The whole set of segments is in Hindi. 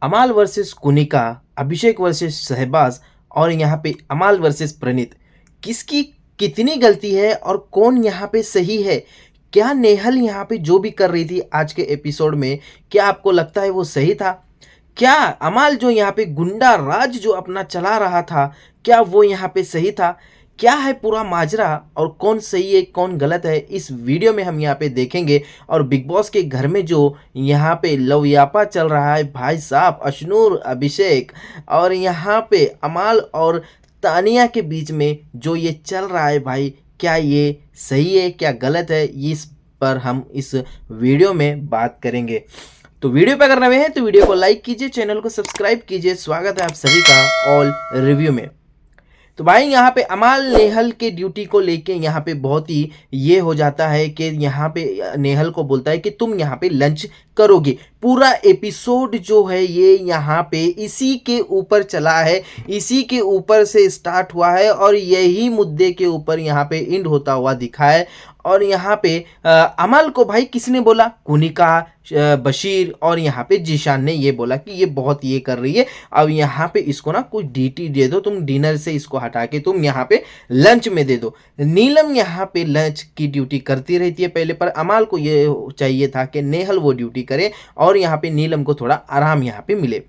अमाल वर्सेस कुनिका, अभिषेक वर्सेस शहबाज और यहाँ पे अमाल वर्सेस प्रणीत। किसकी कितनी गलती है और कौन यहाँ पे सही है? क्या नेहल यहाँ पे जो भी कर रही थी आज के एपिसोड में, क्या आपको लगता है वो सही था? क्या अमाल जो यहाँ पे गुंडा राज जो अपना चला रहा था, क्या वो यहाँ पे सही था? क्या है पूरा माजरा और कौन सही है कौन गलत है, इस वीडियो में हम यहाँ पे देखेंगे। और बिग बॉस के घर में जो यहाँ पे लवयापा चल रहा है भाई साहब, अशनूर, अभिषेक और यहाँ पे अमाल और तानिया के बीच में जो ये चल रहा है भाई, क्या ये सही है क्या गलत है, इस पर हम इस वीडियो में बात करेंगे। तो वीडियो पे अगर नए हैं तो वीडियो को लाइक कीजिए, चैनल को सब्सक्राइब कीजिए। स्वागत है आप सभी का ऑल रिव्यू में। तो भाई यहाँ पे अमाल नेहल के ड्यूटी को लेके यहाँ पे बहुत ही ये हो जाता है कि यहाँ पे नेहल को बोलता है कि तुम यहाँ पे लंच करोगे। पूरा एपिसोड जो है ये यहाँ पे इसी के ऊपर चला है, इसी के ऊपर से स्टार्ट हुआ है और यही मुद्दे के ऊपर यहाँ पे एंड होता हुआ दिखा है। और यहाँ पे अमल को भाई किसने बोला? कुनिका, बशीर और यहाँ पे जीशान ने ये बोला कि ये बहुत ये कर रही है, अब यहाँ पे इसको ना कुछ डीटी दे दो, तुम डिनर से इसको हटा के तुम यहाँ पे लंच में दे दो। नीलम यहाँ पे लंच की ड्यूटी करती रहती है पहले, पर अमाल को ये चाहिए था कि नेहल वो ड्यूटी करे और यहाँ पे नीलम को थोड़ा आराम यहाँ पे मिले।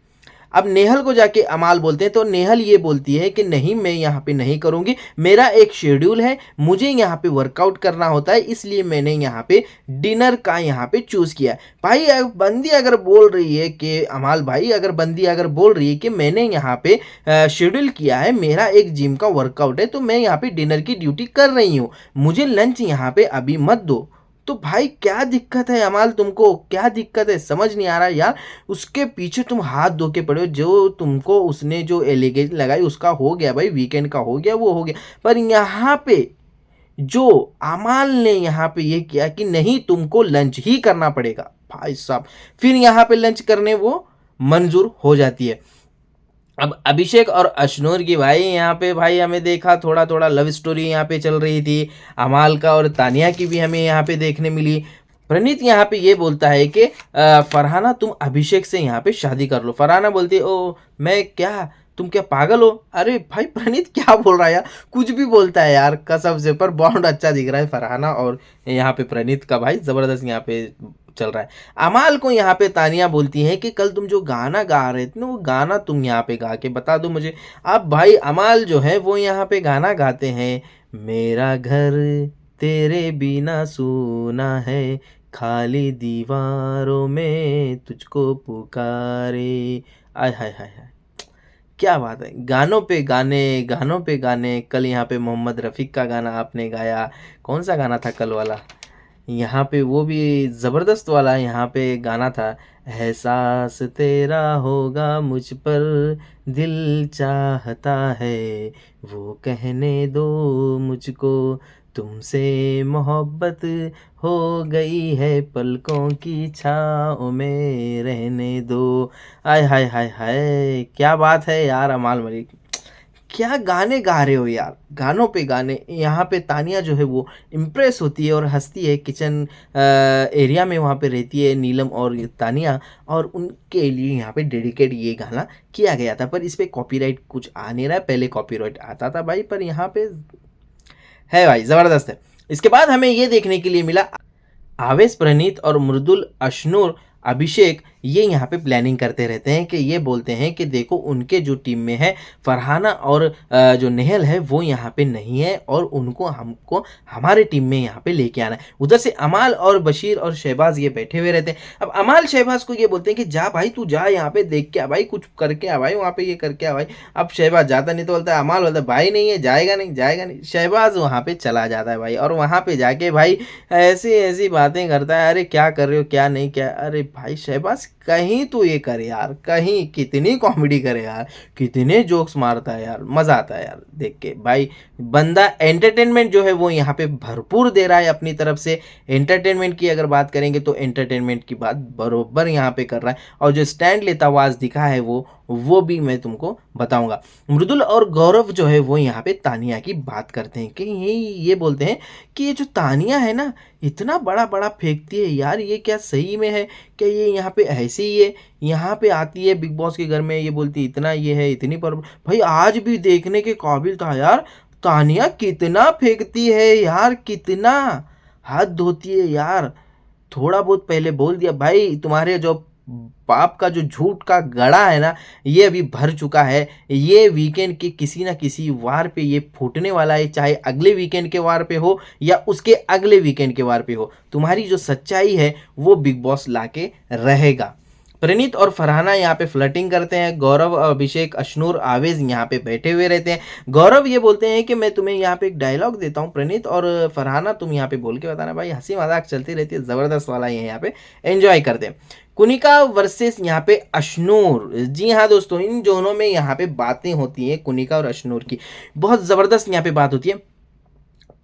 अब नेहल को जाके अमाल बोलते हैं तो नेहल ये बोलती है कि नहीं, मैं यहाँ पे नहीं करूँगी, मेरा एक शेड्यूल है, मुझे यहाँ पे वर्कआउट करना होता है, इसलिए मैंने यहाँ पे डिनर का यहाँ पे चूज़ किया। भाई बंदी अगर बोल रही है कि अमाल भाई, अगर बंदी अगर बोल रही है कि मैंने यहाँ पे शेड्यूल किया है, मेरा एक जिम का वर्कआउट है, तो मैं यहाँ पे डिनर की ड्यूटी कर रही हूँ, मुझे लंच यहाँ पे अभी मत दो। तो भाई क्या दिक्कत है अमाल, तुमको क्या दिक्कत है? समझ नहीं आ रहा यार। उसके पीछे तुम हाथ धो के पड़े हो, जो तुमको उसने जो एलिगेशन लगाई उसका हो गया भाई, वीकेंड का हो गया, वो हो गया। पर यहाँ पे जो अमाल ने यहाँ पे ये किया कि नहीं तुमको लंच ही करना पड़ेगा भाई साहब, फिर यहाँ पे लंच करने वो मंजूर हो जाती है। अब अभिषेक और अशनूर की भाई यहाँ पे भाई हमें देखा थोड़ा थोड़ा लव स्टोरी यहाँ पे चल रही थी, अमाल का और तानिया की भी हमें यहाँ पे देखने मिली। प्रणीत यहाँ पे ये बोलता है कि फरहाना तुम अभिषेक से यहाँ पे शादी कर लो। फरहाना बोलती है ओ मैं क्या, तुम क्या पागल हो? अरे भाई प्रणीत क्या बोल रहा है यार, कुछ भी बोलता है यार कसम से। पर बॉन्ड अच्छा दिख रहा है फरहाना और यहाँ पे प्रणीत का भाई ज़बरदस्त यहाँ पे चल रहा है। अमाल को यहाँ पे तानिया बोलती है कि कल तुम जो गाना गा रहे थे ना, वो गाना तुम यहाँ पे गा के बता दो मुझे। अब भाई अमाल जो है वो यहाँ पे गाना गाते हैं, मेरा घर तेरे बिना सूना है, खाली दीवारों में तुझको पुकारे। आय हाय हाय हाय, क्या बात है, गानों पे गाने, गानों पे गाने। कल यहाँ पे मोहम्मद रफ़ीक का गाना आपने गाया, कौन सा गाना था कल वाला? यहाँ पे वो भी ज़बरदस्त वाला यहाँ पे गाना था, एहसास तेरा होगा मुझ पर, दिल चाहता है वो कहने दो मुझको, तुमसे मोहब्बत हो गई है, पलकों की छाँव में रहने दो। आय हाय हाय हाय, क्या बात है यार अमाल मलिक, क्या गाने गा रहे हो यार, गानों पे गाने। यहाँ पे तानिया जो है वो इम्प्रेस होती है और हंसती है, किचन एरिया में वहाँ पे रहती है नीलम और तानिया, और उनके लिए यहाँ पे डेडिकेट ये गाना किया गया था। पर इस पर कॉपीराइट कुछ आ नहीं रहा है, पहले कॉपीराइट आता था भाई, पर यहाँ पे है भाई ज़बरदस्त है। इसके बाद हमें ये देखने के लिए मिला, आवेश, प्रणीत और मृदुल, अशनूर, अभिषेक ये यहाँ पे प्लानिंग करते रहते हैं कि ये बोलते हैं कि देखो उनके जो टीम में है फरहाना और जो नेहल है वो यहाँ पे नहीं है और उनको हमको हमारे टीम में यहाँ पे लेके आना है। उधर से अमाल और बशीर और शहबाज ये बैठे हुए रहते हैं। अब अमाल शहबाज को ये बोलते हैं कि जा भाई तू जा, यहाँ पे देख के आ भाई, कुछ करके आ भाई, वहाँ पे ये करके आ भाई। अब शहबाज जाता नहीं तो बोलता है, अमाल बोलता है भाई नहीं है, जाएगा नहीं, जाएगा नहीं। शहबाज वहाँ पे चला जाता है भाई, और वहाँ पे जाके भाई ऐसी ऐसी बातें करता है, अरे क्या कर रहे हो क्या नहीं क्या। अरे भाई शहबाज कहीं तो ये करे यार, कहीं कितनी कॉमेडी करे यार, कितने जोक्स मारता है यार, मज़ा आता है यार देख के। भाई बंदा एंटरटेनमेंट जो है वो यहाँ पे भरपूर दे रहा है अपनी तरफ से। एंटरटेनमेंट की अगर बात करेंगे तो एंटरटेनमेंट की बात बरोबर यहाँ पे कर रहा है, और जो स्टैंड लेता हुआ आज दिखा है वो वो भी मैं तुमको बताऊंगा। मृदुल और गौरव जो है वो यहाँ पे तानिया की बात करते हैं कि ये बोलते हैं कि ये जो तानिया है ना, इतना बड़ा बड़ा फेंकती है यार, ये क्या सही में है? क्या ये यहाँ पे ऐसे ही है? यहाँ पे आती है बिग बॉस के घर में, ये बोलती इतना ये है, इतनी पर भाई आज भी देखने के काबिल था यार। तानिया कितना फेंकती है यार, कितना हद होती है यार। थोड़ा बहुत पहले बोल दिया भाई, तुम्हारे जो पाप का जो झूठ का गड़ा है ना, ये अभी भर चुका है। ये वीकेंड के किसी ना किसी वार पे ये फूटने वाला है, चाहे अगले वीकेंड के वार पे हो या उसके अगले वीकेंड के वार पे हो। तुम्हारी जो सच्चाई है वो बिग बॉस लाके रहेगा। प्रणीत और फरहाना यहाँ पे फ्लर्टिंग करते हैं। गौरव, अभिषेक, अशनूर, आवेज यहाँ पे बैठे हुए रहते हैं। गौरव ये बोलते हैं कि मैं तुम्हें यहाँ पे एक डायलॉग देता हूँ प्रणीत और फरहाना, तुम यहाँ पे बोल के बताना। भाई हंसी मजाक चलती रहती है, जबरदस्त वाला ये यहाँ पे एंजॉय करते हैं। कुनिका वर्सेस यहाँ पे अशनूर। जी हाँ दोस्तों, इन दोनों में यहाँ पे बातें होती हैं कुनिका और अशनूर की, बहुत जबरदस्त यहाँ पे बात होती है।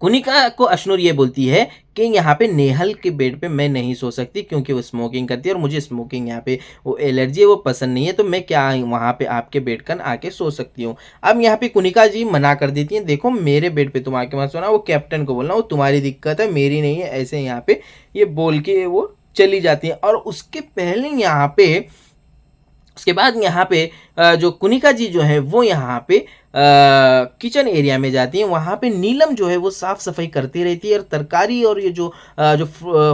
कुनिका को अशनूर ये बोलती है कि यहाँ पे नेहल के बेड पे मैं नहीं सो सकती क्योंकि वो स्मोकिंग करती है और मुझे स्मोकिंग यहाँ पे वो एलर्जी है, वो पसंद नहीं है, तो मैं क्या वहाँ पे आपके बेड कन आके सो सकती हूँ। अब यहाँ पे कुनिका जी मना कर देती हैं, देखो मेरे बेड पे तुम आके मत सोना, वो कैप्टन को बोलना, वो तुम्हारी दिक्कत है मेरी नहीं है, ऐसे यहाँ पे ये बोल के वो चली जाती है। और उसके पहले यहाँ पे, उसके बाद यहाँ पे जो कुनिका जी जो है वो यहाँ पे किचन एरिया में जाती हैं। वहाँ पे नीलम जो है वो साफ़ सफाई करती रहती है और तरकारी और ये जो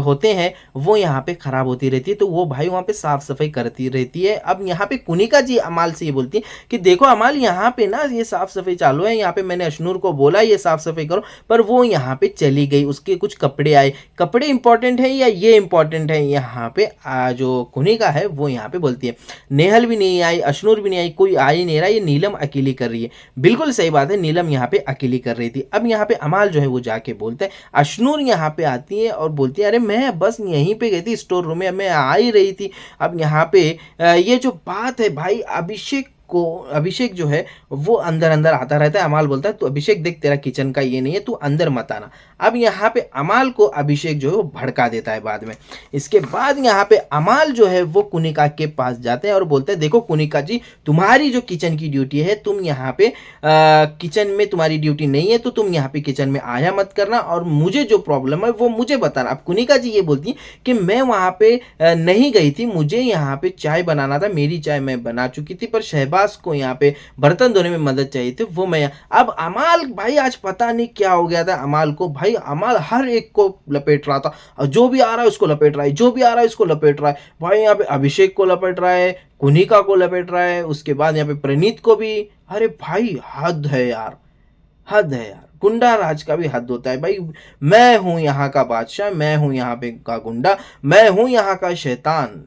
होते हैं वो यहाँ पे ख़राब होती रहती है, तो वो भाई वहाँ पे साफ़ सफाई करती रहती है। अब यहाँ पे कुनिका जी अमाल से ये बोलती है कि देखो अमाल, यहाँ पे ना ये साफ़ सफाई चालू है, यहाँ पे मैंने अशनूर को बोला ये साफ़ सफाई करो, पर वो यहाँ पे चली गई, उसके कुछ कपड़े आए। कपड़े इंपॉर्टेंट है या ये इंपॉर्टेंट है? यहाँ पे जो कुनिका है वो यहाँ पे बोलती है नेहल भी नहीं आई, अशनूर भी नहीं आई, कोई आ ही नहीं रहा, ये नीलम अकेली कर रही है। बिल्कुल सही बात है, नीलम यहाँ पे अकेली कर रही थी। अब यहाँ पे अमाल जो है वो जाके बोलता है, अशनूर यहाँ पे आती है और बोलती है अरे मैं बस यहीं पे गई थी स्टोर रूम में, मैं आ ही रही थी। अब यहाँ पे ये जो बात है भाई, अभिषेक जो है वो अंदर अंदर आता रहता है। अमाल बोलता है तो अभिषेक देख तेरा किचन का ये नहीं है, तू अंदर मत आना। अब यहाँ पे अमाल को अभिषेक जो है वो भड़का देता है बाद में। इसके बाद यहाँ पे अमाल जो है वो कुनिका के पास जाते हैं और बोलते हैं देखो कुनिका जी, तुम्हारी जो किचन की ड्यूटी है, तुम यहाँ पे किचन में तुम्हारी ड्यूटी नहीं है, तो तुम यहाँ पे किचन में आया मत करना और मुझे जो प्रॉब्लम है वो मुझे बताना। अब कुनिका जी ये बोलती है कि मैं वहाँ पे नहीं गई थी, मुझे यहाँ पे चाय बनाना था, मेरी चाय मैं बना चुकी थी, पर शहबाज को यहाँ पे बर्तन धोने में मदद चाहिए थी, वो मैं। अब अमाल भाई आज पता नहीं क्या हो गया था अमाल को, भाई अमाल हर एक को लपेट रहा था, और जो भी आ रहा है उसको लपेट रहा है, जो भी आ रहा है उसको लपेट रहा है। भाई यहाँ पे अभिषेक को लपेट रहा है, कुनिका को लपेट रहा है, उसके बाद यहाँ पे प्रणीत को भी। अरे भाई हद है यार, हद है यार, गुंडा राज का भी हद होता है भाई। मैं हूं यहाँ का बादशाह, मैं हूं यहाँ पे का गुंडा, मैं हूं यहाँ का शैतान।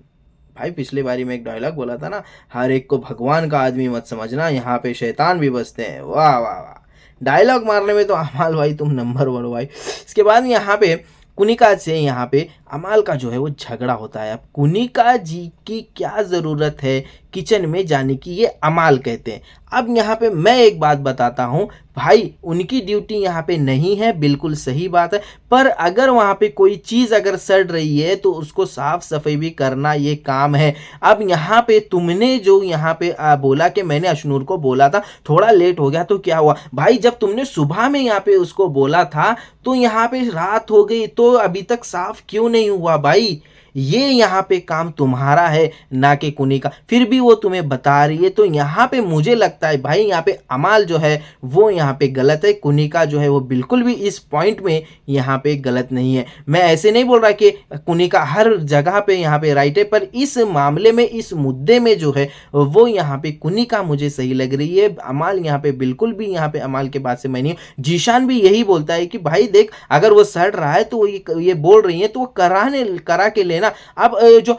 भाई पिछली बारी में एक डायलॉग बोला था ना, हर एक को भगवान का आदमी मत समझना, यहाँ पे शैतान भी बसते हैं। वाह वाह वाह, डायलॉग मारने में तो अमाल भाई तुम नंबर 1 भाई। इसके बाद यहाँ पे कुनिका से यहाँ पे अमाल का जो है वो झगड़ा होता है। अब कुनिका जी की क्या ज़रूरत है किचन में जाने की, ये अमाल कहते हैं। अब यहाँ पे मैं एक बात बताता हूँ भाई, उनकी ड्यूटी यहाँ पे नहीं है, बिल्कुल सही बात है, पर अगर वहाँ पे कोई चीज़ अगर सड़ रही है तो उसको साफ सफाई भी करना ये काम है। अब यहाँ पे तुमने जो यहाँ पे बोला कि मैंने अशनूर को बोला था, थोड़ा लेट हो गया तो क्या हुआ भाई, जब तुमने सुबह में यहाँ पे उसको बोला था तो यहाँ पे रात हो गई, तो अभी तक साफ क्यों नहीं हुआ भाई? ये यहाँ पे काम तुम्हारा है ना कि कुनिका, फिर भी वो तुम्हें बता रही है। तो यहाँ पे मुझे लगता है भाई यहाँ पे अमाल जो है वो यहाँ पे गलत है, कुनिका जो है वो बिल्कुल भी इस पॉइंट में यहाँ पे गलत नहीं है। मैं ऐसे नहीं बोल रहा कि कुनिका हर जगह पे यहाँ पे राइट है, पर इस मामले में, इस मुद्दे में जो है वो यहाँ पे कुनिका मुझे सही लग रही है। अमाल यहाँ पे बिल्कुल भी, यहाँ पे अमाल के बात से मैं नहीं। जीशान भी यही बोलता है कि भाई देख, अगर वो सड़ रहा है तो ये बोल रही है तो वो करा के लेना। अब जो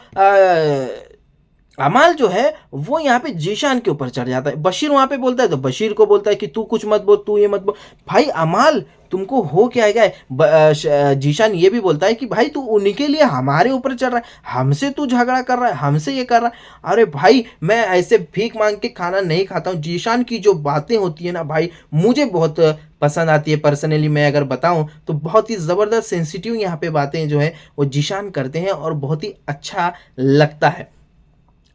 अमाल जो है वो यहाँ पे जीशान के ऊपर चढ़ जाता है। बशीर वहां पे बोलता है तो बशीर को बोलता है कि तू कुछ मत बोल, तू ये मत बोल। भाई अमाल तुमको हो क्या है? जीशान ये भी बोलता है कि भाई तू उनके लिए हमारे ऊपर चढ़ रहा है, हमसे तू झगड़ा कर रहा है, हमसे ये कर रहा है। अरे भाई मैं ऐसे भीख मांग के खाना नहीं खाता हूँ। जीशान की जो बातें होती है ना भाई, मुझे बहुत पसंद आती है। पर्सनली मैं अगर बताऊं तो बहुत ही ज़बरदस्त सेंसिटिव यहाँ पे बातें जो है वो जीशान करते हैं और बहुत ही अच्छा लगता है।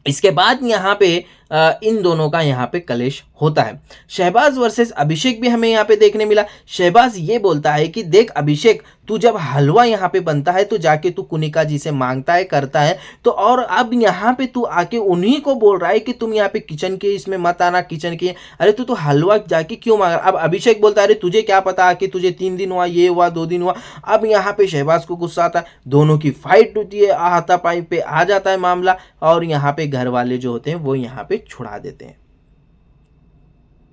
इसके बाद यहाँ पे इन दोनों का यहाँ पे कलेश होता है। शहबाज वर्सेस अभिषेक भी हमें यहाँ पे देखने मिला। शहबाज ये बोलता है कि देख अभिषेक, तू जब हलवा यहाँ पे बनता है तो जाके तू कुनिका जी से मांगता है, करता है, तो और अब यहाँ पे तू आके उन्हीं को बोल रहा है कि तुम यहाँ पे किचन के इसमें मत आना, किचन के, अरे तू तो हलवा जाके क्यों मांग रहा। अब अभिषेक बोलता है अरे तुझे क्या पता आके, तुझे 3 दिन हुआ, ये हुआ, 2 दिन हुआ। अब यहाँ पे शहबाज को गुस्सा आता है, दोनों की फाइट होती है, हाथापाई पे आ जाता है मामला, और यहाँ पे घर वाले जो होते हैं वो यहाँ पे छुड़ा देते हैं।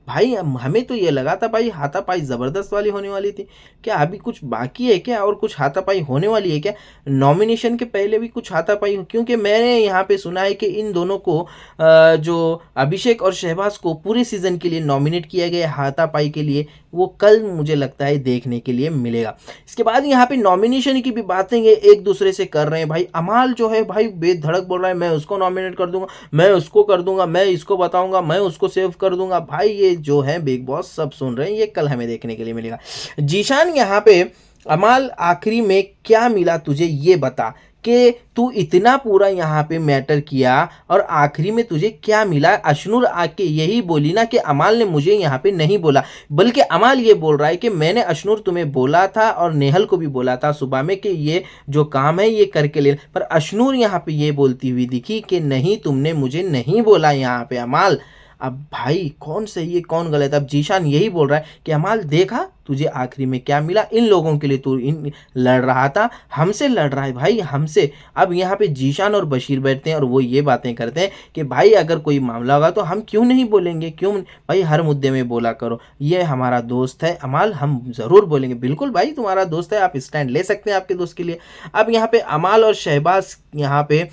भाई हमें तो ये लगा था भाई हाथापाई ज़बरदस्त वाली होने वाली थी, क्या अभी कुछ बाकी है क्या, और कुछ हाथापाई होने वाली है क्या, नॉमिनेशन के पहले भी कुछ हाथापाई हो, क्योंकि मैंने यहाँ पे सुना है कि इन दोनों को जो अभिषेक और शहबाज को पूरे सीज़न के लिए नॉमिनेट किया गया हाथापाई के लिए, वो कल मुझे लगता है देखने के लिए मिलेगा। इसके बाद यहाँ पे नॉमिनेशन की भी बातें ये एक दूसरे से कर रहे हैं। भाई अमाल जो है भाई बेधड़क बोल रहा है मैं उसको नॉमिनेट कर दूंगा, मैं उसको कर दूंगा, मैं इसको बताऊंगा, मैं उसको सेव कर दूंगा। भाई ये जो है बिग बॉस सब सुन रहे हैं, ये कल हमें देखने के लिए मिलेगा। जीशान यहाँ पे, अमाल आखिरी में क्या मिला तुझे ये बता, कि तू इतना पूरा यहाँ पे मैटर किया और आखिरी में तुझे क्या मिला। अशनूर आके यही बोली ना कि अमाल ने मुझे यहाँ पे नहीं बोला, बल्कि अमाल ये बोल रहा है कि मैंने अशनूर तुम्हें बोला था और नेहल को भी बोला था सुबह में कि ये जो काम है ये करके ले, पर अशनूर यहाँ पे ये बोलती हुई दिखी कि नहीं तुमने मुझे नहीं बोला यहाँ पे अमाल। अब भाई कौन सही है कौन गलत। अब जीशान यही बोल रहा है कि अमाल देखा तुझे आखिरी में क्या मिला, इन लोगों के लिए तू इन लड़ रहा था, हमसे लड़ रहा है भाई हमसे। अब यहाँ पे जीशान और बशीर बैठते हैं और वो ये बातें करते हैं कि भाई अगर कोई मामला होगा तो हम क्यों नहीं बोलेंगे, क्यों भाई हर मुद्दे में बोला करो, ये हमारा दोस्त है अमाल, हम ज़रूर बोलेंगे। बिल्कुल भाई तुम्हारा दोस्त है, आप स्टैंड ले सकते हैं आपके दोस्त के लिए। अब यहाँ पे अमाल और शहबाज यहाँ पे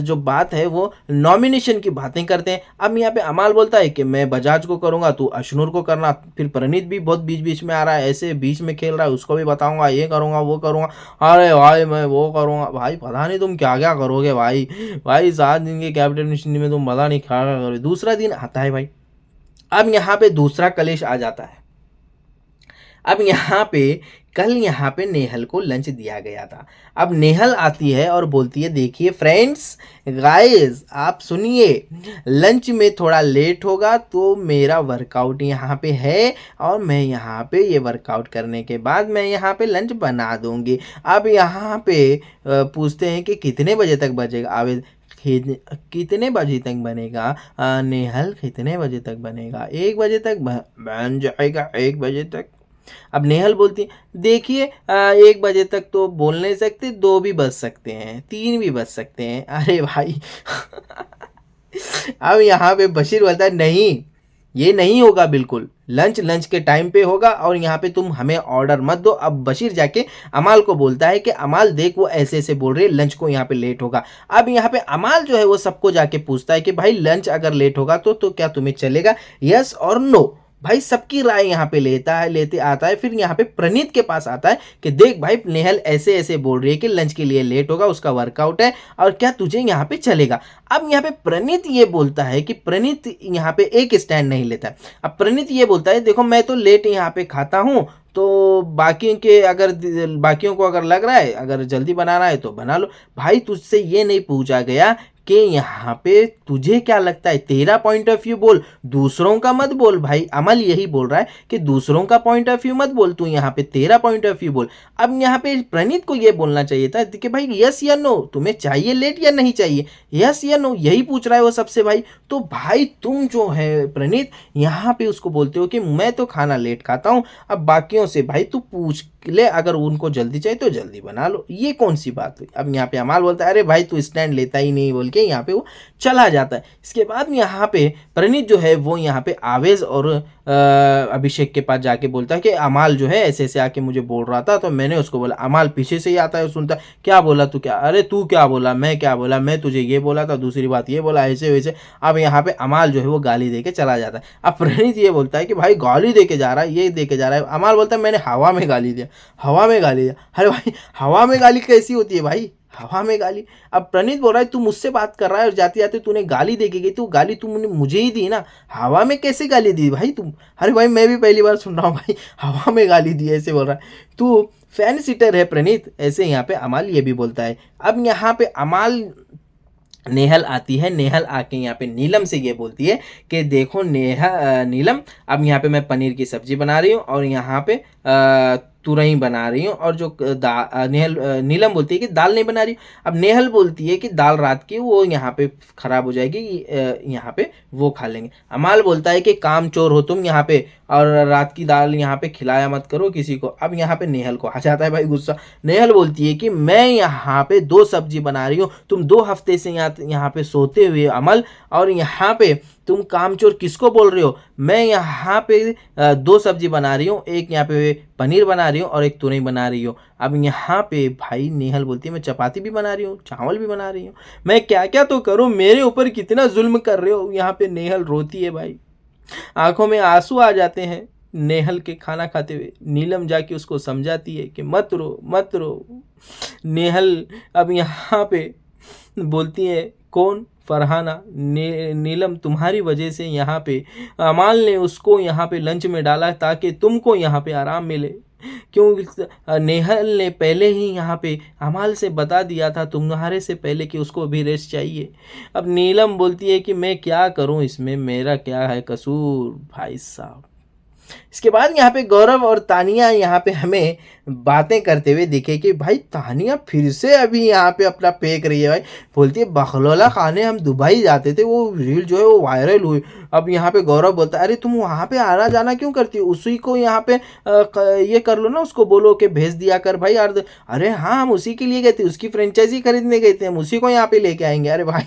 जो बात है वो नॉमिनेशन की बातें करते हैं। अब यहाँ पे अमाल बोलता है कि मैं बजाज को करूँगा, तू अशनूर को करना, फिर प्रणीत भी बहुत बीच बीच में आ रहा है, ऐसे बीच में खेल रहा है, उसको भी बताऊंगा, ये करूंगा वो करूंगा, अरे भाई मैं वो करूंगा। भाई पता नहीं तुम क्या क्या करोगे भाई, भाई 7 दिन के कैप्टनसी में तुम पता नहीं क्या क्या करोगे। दूसरा दिन आता है भाई, अब यहाँ पे दूसरा कलेश आ जाता है। अब यहाँ पे कल यहाँ पे नेहल को लंच दिया गया था। अब नेहल आती है और बोलती है देखिए फ्रेंड्स गाइस आप सुनिए, लंच में थोड़ा लेट होगा तो मेरा वर्कआउट यहाँ पे है, और मैं यहाँ पे ये वर्कआउट करने के बाद मैं यहाँ पे लंच बना दूंगी। अब यहाँ पे पूछते हैं कि कितने बजे तक बचेगा आवेद, कितने बजे तक बनेगा नेहल, कितने बजे तक बनेगा, 1 बजे तक बन जाएगा, 1 बजे तक। अब नेहल बोलती देखिए 1 बजे तक तो बोल नहीं सकते, 2 भी बज सकते हैं, 3 भी बज सकते हैं। अरे भाई अब यहाँ पे बशीर बोलता है नहीं ये नहीं होगा, बिल्कुल लंच लंच के टाइम पे होगा, और यहाँ पे तुम हमें ऑर्डर मत दो। अब बशीर जाके अमाल को बोलता है कि अमाल देख वो ऐसे ऐसे बोल रहे हैं, लंच को यहाँ पे लेट होगा। अब यहाँ पे अमाल जो है वो सबको जाके पूछता है कि भाई लंच अगर लेट होगा तो क्या तुम्हें चलेगा, यस और नो। भाई सबकी राय यहाँ पे लेता है, लेते आता है, फिर यहाँ पे प्रणीत के पास आता है कि देख भाई नेहल ऐसे ऐसे बोल रही है कि लंच के लिए लेट होगा, उसका वर्कआउट है, और क्या तुझे यहाँ पे चलेगा। अब यहाँ पे प्रणीत ये बोलता है कि प्रणीत यहाँ पे एक स्टैंड नहीं लेता है। अब प्रणीत ये बोलता है देखो मैं तो लेट यहाँ पे खाता हूँ, तो बाकियों को अगर लग रहा है अगर जल्दी बनाना है तो बना लो। भाई तुझसे ये नहीं पूछा गया कि यहाँ पे तुझे क्या लगता है, तेरा पॉइंट ऑफ व्यू बोल, दूसरों का मत बोल। भाई अमल यही बोल रहा है कि दूसरों का पॉइंट ऑफ व्यू मत बोल, तू यहाँ पे तेरा पॉइंट ऑफ व्यू बोल। अब यहाँ पे प्रणीत को ये बोलना चाहिए था कि भाई यस या नो, तुम्हें चाहिए लेट या नहीं चाहिए, यस या नो, यही पूछ रहा है वो सबसे। भाई तो भाई तुम जो है प्रणीत यहाँ पे उसको बोलते हो कि मैं तो खाना लेट खाता हूँ, अब बाकियों से भाई तू पूछ ले, अगर उनको जल्दी चाहिए तो जल्दी बना लो, ये कौन सी बात हुई। अब यहाँ पे अमाल बोलता है अरे भाई तू स्टैंड लेता ही नहीं, बोल के यहाँ पे वो चला जाता है। इसके बाद यहाँ पे प्रणीत जो है वो यहाँ पे आवेज और अभिषेक के पास जाके बोलता है कि अमाल जो है ऐसे ऐसे आके मुझे बोल रहा था, तो मैंने उसको बोला। अमाल पीछे से ही आता है, सुनता क्या बोला तू, क्या अरे तू क्या बोला, मैं क्या बोला, मैं तुझे ये बोला था, दूसरी बात ये बोला, ऐसे वैसे। अब यहाँ पे अमाल जो है वो गाली दे के चला जाता है। अब प्रणीत ये बोलता है कि भाई गाली दे के जा रहा है, ये दे के जा रहा है। अमाल बोलता है मैंने हवा में गाली दिया, हवा में गाली दिया। अरे भाई हवा में गाली कैसी होती है भाई, हवा में गाली। अब प्रणीत बोल रहा है तू मुझसे बात कर रहा है और जाते जाते तूने गाली दे के गई, तू गाली तुमने मुझे ही दी ना, हवा में कैसे गाली दी भाई तुम। अरे भाई मैं भी पहली बार सुन रहा हूँ भाई हवा में गाली दी ऐसे बोल रहा है, तू फैन सीटर है प्रणीत, ऐसे यहाँ पे अमाल ये भी बोलता है। अब यहाँ पे अमाल नेहल आती है। नेहल आके यहाँ पे नीलम से ये बोलती है कि देखो नीलम, अब यहाँ पे मैं पनीर की सब्जी बना रही हूँ और यहाँ पे तुरई बना रही हूँ, और जो नीलम बोलती है कि दाल नहीं बना रही। अब नेहल बोलती है कि दाल रात की वो यहाँ पे खराब हो जाएगी, यहाँ पे वो खा लेंगे। अमाल बोलता है कि काम चोर हो तुम यहाँ पे, और रात की दाल यहाँ पे खिलाया मत करो किसी को। अब यहाँ पे नेहल को आ जाता है भाई गुस्सा। नेहल बोलती है कि मैं यहाँ पे 2 सब्जी बना रही हूँ, तुम 2 हफ्ते से यहाँ पे सोते हुए अमल, और यहाँ पे तुम कामचोर किसको बोल रहे हो? मैं यहाँ पे 2 सब्जी बना रही हूँ, एक यहाँ पे पनीर बना रही हूँ और एक तुरई बना रही हूँ। अब यहाँ पे भाई नेहल बोलती है मैं चपाती भी बना रही हूँ, चावल भी बना रही हूँ, मैं क्या क्या तो करूँ, मेरे ऊपर कितना जुल्म कर रहे हो। यहाँ पे नेहल रोती है भाई, आंखों में आंसू आ जाते हैं नेहल के खाना खाते हुए। नीलम जाके उसको समझाती है कि मत रो मत रो। नेहल अब यहाँ पे बोलती है कौन? फरहाना। नीलम तुम्हारी वजह से यहाँ पे अमाल ने उसको यहाँ पे लंच में डाला ताकि तुमको यहाँ पे आराम मिले, क्यों नेहल ने पहले ही यहाँ पे अमाल से बता दिया था तुम्हारे से पहले कि उसको भी रेस्ट चाहिए। अब नीलम बोलती है कि मैं क्या करूँ, इसमें मेरा क्या है कसूर भाई साहब। इसके बाद यहाँ पे गौरव और तानिया यहाँ पे हमें बातें करते हुए दिखे कि भाई तानिया फिर से अभी यहाँ पे अपना फेंक रही है भाई। बोलती है बखलोला खाने हम दुबई जाते थे, वो रील जो है वो वायरल हुई। अब यहाँ पे गौरव बोलता है अरे तुम वहाँ पे आना जाना क्यों करती हो, उसी को यहाँ पे ये कर लो ना, उसको बोलो कि भेज दिया कर भाई यार। अरे हाँ हम उसी के लिए गए थे, उसकी फ्रेंचाइजी खरीदने गए थे, हम उसी को यहाँ पे लेके आएंगे। अरे भाई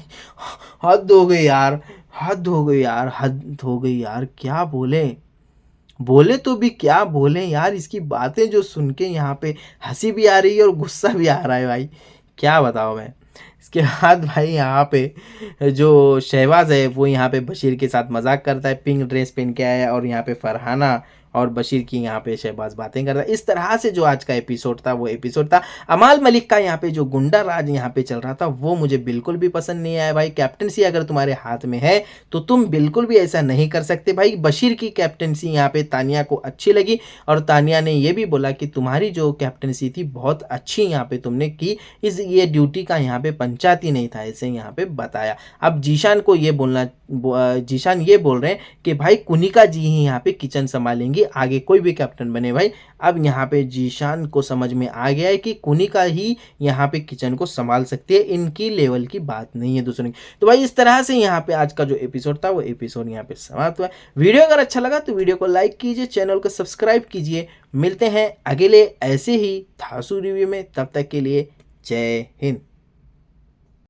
हद हो गई यार, हद हो गई यार, हद हो गई यार। क्या बोले, बोले तो भी क्या बोले यार। इसकी बातें जो सुन के यहाँ पे हंसी भी आ रही है और गुस्सा भी आ रहा है भाई, क्या बताओ मैं। इसके बाद भाई यहाँ पे जो शहबाज है वो यहाँ पे बशीर के साथ मजाक करता है, पिंक ड्रेस पहन के आया है, और यहाँ पे फरहाना और बशीर की यहाँ पे शहबाज बातें करता है। इस तरह से जो आज का एपिसोड था वो एपिसोड था। अमाल मलिक का यहाँ पे जो गुंडा राज यहाँ पे चल रहा था वो मुझे बिल्कुल भी पसंद नहीं आया भाई। कैप्टनसी अगर तुम्हारे हाथ में है तो तुम बिल्कुल भी ऐसा नहीं कर सकते भाई। बशीर की कैप्टनसी यहाँ पे तानिया को अच्छी लगी, और तानिया ने ये भी बोला कि तुम्हारी जो कैप्टनसी थी बहुत अच्छी यहाँ पे तुमने की, ये ड्यूटी का यहाँ पे पंचायत ही नहीं था, ऐसे यहाँ पे बताया। अब जीशान को ये जीशान ये बोल रहे हैं कि भाई कुनिका जी ही यहाँ पे किचन संभालेंगी, आगे कोई भी कैप्टन बने भाई। अब यहाँ पे जीशान को समझ में आ गया है कि कुनिका ही यहाँ पे किचन को संभाल सकती है, इनकी लेवल की बात नहीं है दूसरों की। तो भाई इस तरह से यहाँ पे आज का जो एपिसोड था वो एपिसोड यहाँ पे समाप्त हुआ। वीडियो अगर अच्छा लगा तो वीडियो को लाइक कीजिए, चैनल को सब्सक्राइब कीजिए। मिलते हैं अगले ऐसे ही धांसू रिव्यू में, तब तक के लिए जय हिंद।